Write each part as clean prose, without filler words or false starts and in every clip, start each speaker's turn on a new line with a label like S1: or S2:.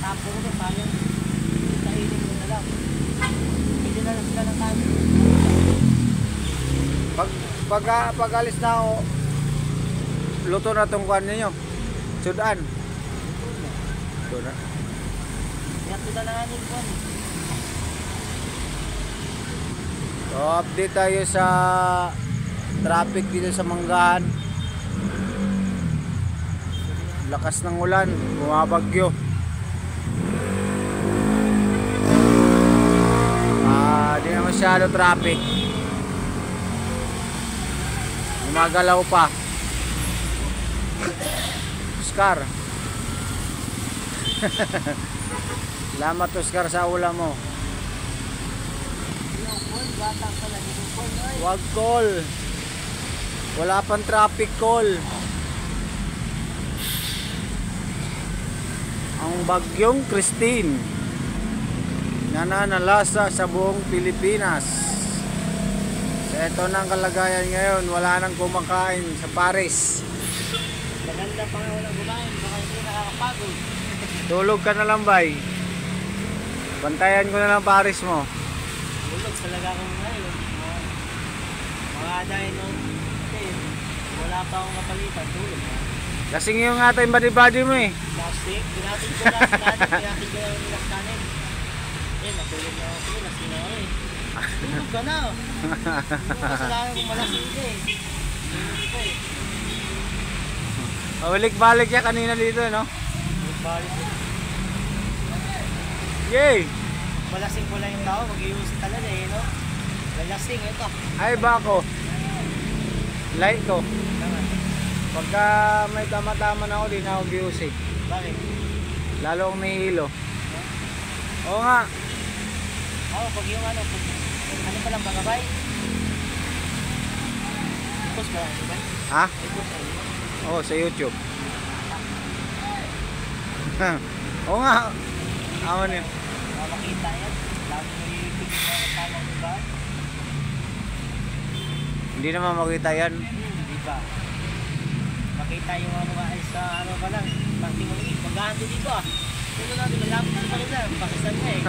S1: tapo ko doon, sayang. Kainin mo na lang. Pwede na lang sila ng kanin.
S2: Pag alis na ako, luto na itong kuhan ninyo. Sudan. Luto na.
S1: Yato na lang yung kuhan.
S2: So, update tayo sa traffic dito sa Manggahan. Lakas ng ulan, bumabagyo. Di na masyado traffic. Gumagalaw pa. Oscar. Salamat Oscar sa ulam mo. Wag call. Wala pang traffic call. Ang bagyong Christine nananalasa sa buong Pilipinas. So, ito na ang kalagayan ngayon. Wala nang kumakain sa Paris.
S1: Maganda pa nga walang kumain, baka hindi nakakapagod.
S2: Tulog ka na lang, bay. Bantayan ko na lang Paris mo.
S1: Tulog talaga akong ngayon. Mga dahil nung wala pa akong kapalitan, tulog na.
S2: Kasing yung ating body-body mo eh.
S1: Plastic, pinatid ko lang sa kanin, pinatid ko lang yung kanin. Natulog na ako, lasing na ako eh. Tulog ka na. Hindi mo kasalanan kung malasing ka eh. Hindi ko eh.
S2: Balik-balik niya kanina dito, no?
S1: Balik eh.
S2: Yay!
S1: Malasing ko lang yung tao, mag-ius talaga eh, no? Malasing, ito.
S2: Ay, bako. Light ko. Pagka may tama-tama na ako, di na ako giusik.
S1: Bakit?
S2: Lalo akong may hilo. Oo nga.
S1: Oo, pag yung ano pa lang bagabay? Ipos ba lang, diba?
S2: Ha?
S1: Ipos ba lang?
S2: Oo, sa YouTube. Oo nga. Awan yun.
S1: Makita yan. Lalo na yung mga kasama mo ba?
S2: Hindi naman makita yan.
S1: Di ba? Makita yung ano ba ay sa ano pa lang. Pagtingin, maghahanto dito ah. Ito natin, malapit na pa rin na. Pakistan na eh.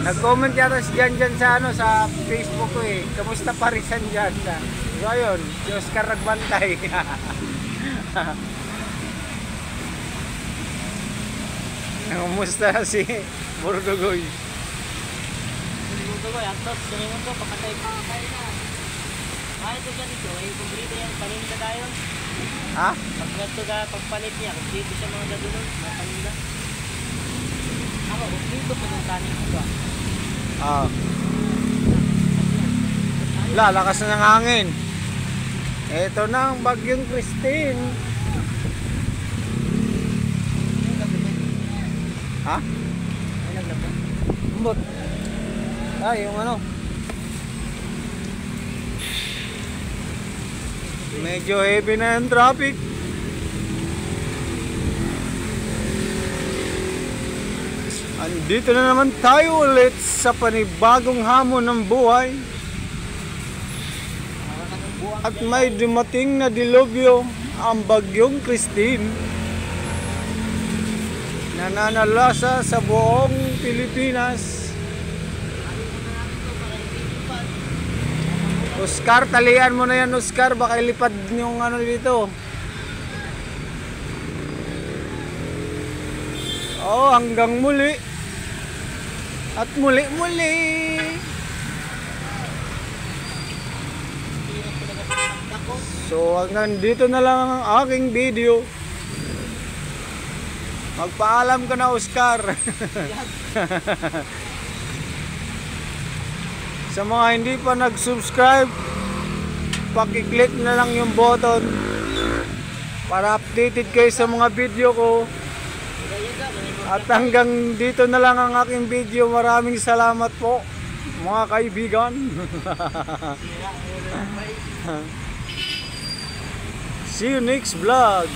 S2: Nag-comment yata si Jan Jan sa ano sa Facebook ko eh. Kamusta Parisan dyan? So ayun, si Oscar nagbantay. Kamusta si Bordogoy?
S1: Bordogoy, antos, sinunod ko, pakatay pa. Kahit ko dyan ito, eh, kumplito yan, paninda tayo.
S2: Ha?
S1: Pagpalit niya, kumplito siya mga dadulog, mga paninda. Ako, kumplito po ng kanin ko ba?
S2: Lakas na ng hangin. Ito na ang bagyong Christine. Ha?
S1: Ay, naglabas.
S2: Umbot. Ay, yung ano. Medyo heavy na yung traffic. Andito na naman tayo ulit sa panibagong hamon ng buhay. At may dumating na dilubyo, ang bagyong Christine. Nananalasa sa buong Pilipinas. Oscar, talian mo na yan Oscar, baka ilipad yung ano dito. Oh, hanggang muli. At muli-muli. So hanggang dito na lang ang aking video. Magpaalam ka na Oscar. Sa mga hindi pa nag-subscribe, paki-click na lang yung button para updated kayo sa mga video ko. At hanggang dito na lang ang aking video. Maraming salamat po mga kaibigan. See you next vlog.